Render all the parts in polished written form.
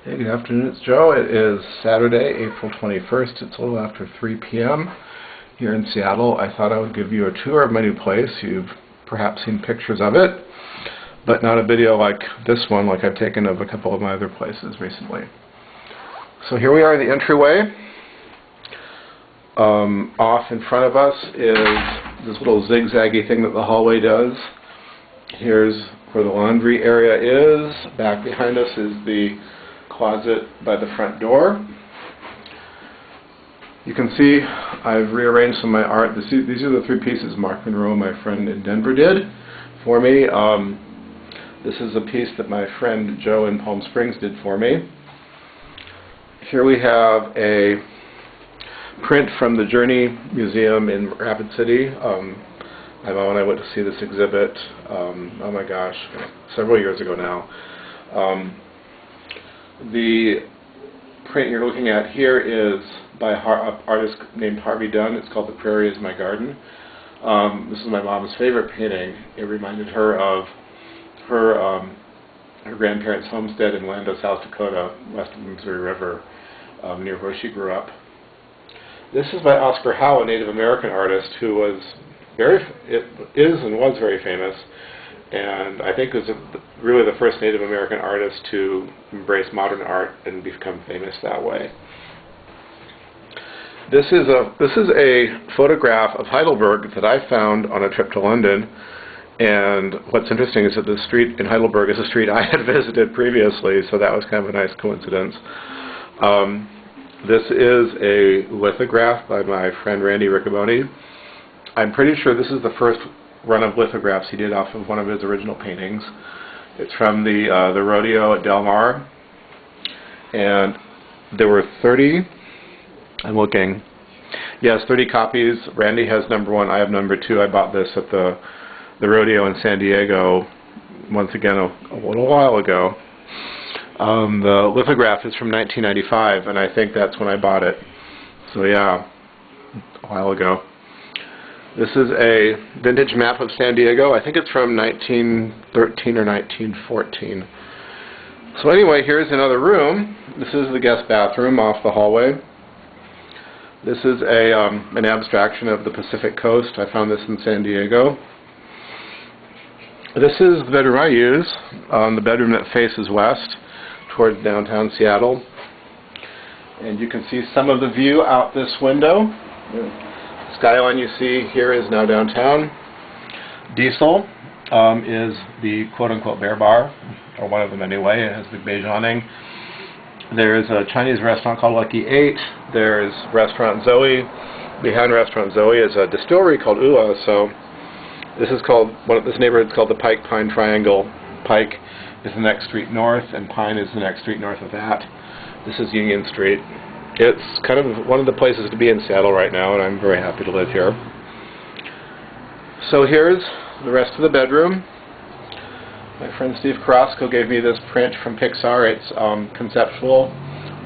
Hey, good afternoon. It's Joe. It is Saturday, April 21st. It's a little after 3 p.m. here in Seattle. I thought I would give you a tour of my new place. You've perhaps seen pictures of it, but not a video like this one, like I've taken of a couple of my other places recently. So here we are in the entryway. Off in front of us is this little zigzaggy thing that the hallway does. Here's where the laundry area is. Back behind us is the closet by the front door. You can see I've rearranged some of my art. These are the three pieces Mark Monroe, my friend in Denver, did for me. This is a piece that my friend Joe in Palm Springs did for me. Here we have a print from the Journey Museum in Rapid City. My mom and I went to see this exhibit, oh my gosh, several years ago now. The print you're looking at here is by an artist named Harvey Dunn. It's called The Prairie is My Garden. This is my mom's favorite painting. It reminded her of her grandparents' homestead in Lando, South Dakota, west of the Missouri River, near where she grew up. This is by Oscar Howe, a Native American artist who was very famous, and I think was really the first Native American artist to embrace modern art and become famous that way. This is a photograph of Heidelberg that I found on a trip to London, and what's interesting is that the street in Heidelberg is a street I had visited previously, so that was kind of a nice coincidence. This is a lithograph by my friend Randy Riccoboni. I'm pretty sure this is the first run of lithographs he did off of one of his original paintings. It's from the rodeo at Del Mar, and there were 30. I'm looking. Yes, 30 copies. Randy has number 1. I have number 2. I bought this at the rodeo in San Diego once again a little while ago. The lithograph is from 1995, and I think that's when I bought it. So yeah, a while ago. This is a vintage map of San Diego. I think it's from 1913 or 1914. So anyway, here's another room. This is the guest bathroom off the hallway. This is an abstraction of the Pacific Coast. I found this in San Diego. This is the bedroom I use, the bedroom that faces west towards downtown Seattle. And you can see some of the view out this window. Skyline you see here is now downtown. Diesel is the quote-unquote bear bar, or one of them anyway. It has the beige awning. There's a Chinese restaurant called Lucky 8. There's Restaurant Zoe. Behind Restaurant Zoe is a distillery called Ua. So this neighborhood is called the Pike Pine Triangle. Pike is the next street north, and Pine is the next street north of that. This is Union Street. It's kind of one of the places to be in Seattle right now, and I'm very happy to live here. So here's the rest of the bedroom. My friend Steve Carrasco gave me this print from Pixar. It's conceptual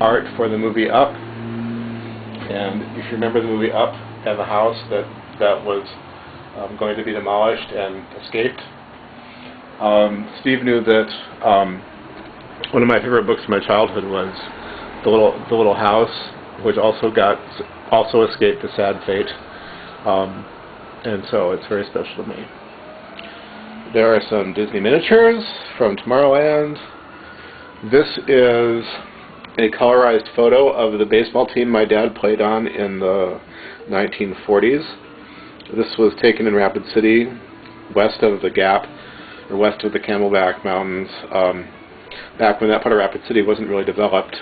art for the movie Up. And if you remember the movie Up and the house that was going to be demolished and escaped, Steve knew that one of my favorite books from my childhood was the little house, which also escaped a sad fate, and so it's very special to me. There are some Disney miniatures from Tomorrowland. This is a colorized photo of the baseball team my dad played on in the 1940s. This was taken in Rapid City, west of the Gap, or west of the Camelback Mountains, back when that part of Rapid City wasn't really developed.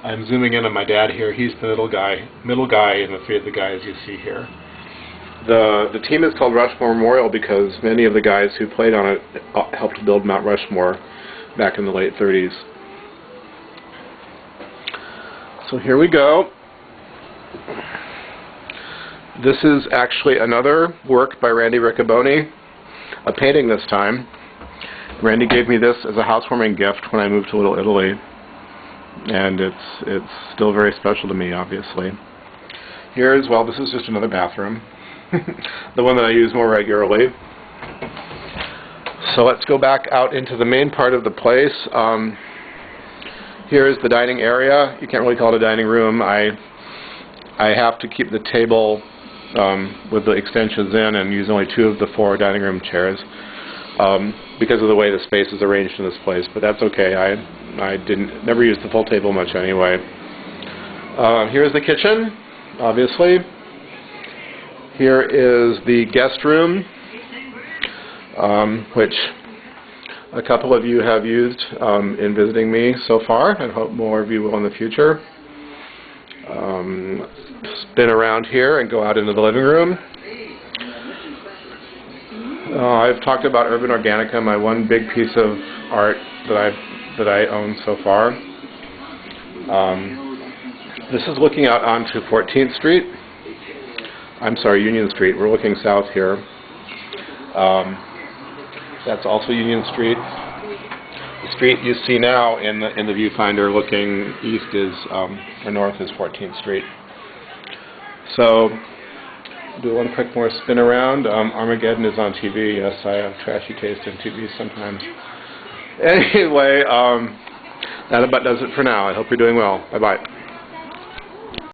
I'm zooming in on my dad here. He's the middle guy in the three of the guys you see here. The team is called Rushmore Memorial because many of the guys who played on it helped build Mount Rushmore back in the late 30s. So here we go. This is actually another work by Randy Riccoboni, a painting this time. Randy gave me this as a housewarming gift when I moved to Little Italy, and it's still very special to me, obviously. Here as well, this is just another bathroom, the one that I use more regularly. So let's go back out into the main part of the place. Here's the dining area. You can't really call it a dining room. I have to keep the table with the extensions in and use only 2 of the 4 dining room chairs because of the way the space is arranged in this place. But that's okay. I never used the full table much anyway. Here's the kitchen, obviously. Here is the guest room, which a couple of you have used in visiting me so far. I hope more of you will in the future. Spin around here and go out into the living room. I've talked about Urban Organica, my one big piece of art that I own so far. This is looking out onto 14th Street. I'm sorry, Union Street. We're looking south here. That's also Union Street. The street you see now in the viewfinder looking east is, or north is 14th Street. So, do one quick more spin around. Armageddon is on TV. Yes, I have trashy taste in TV sometimes. Anyway, that about does it for now. I hope you're doing well. Bye-bye.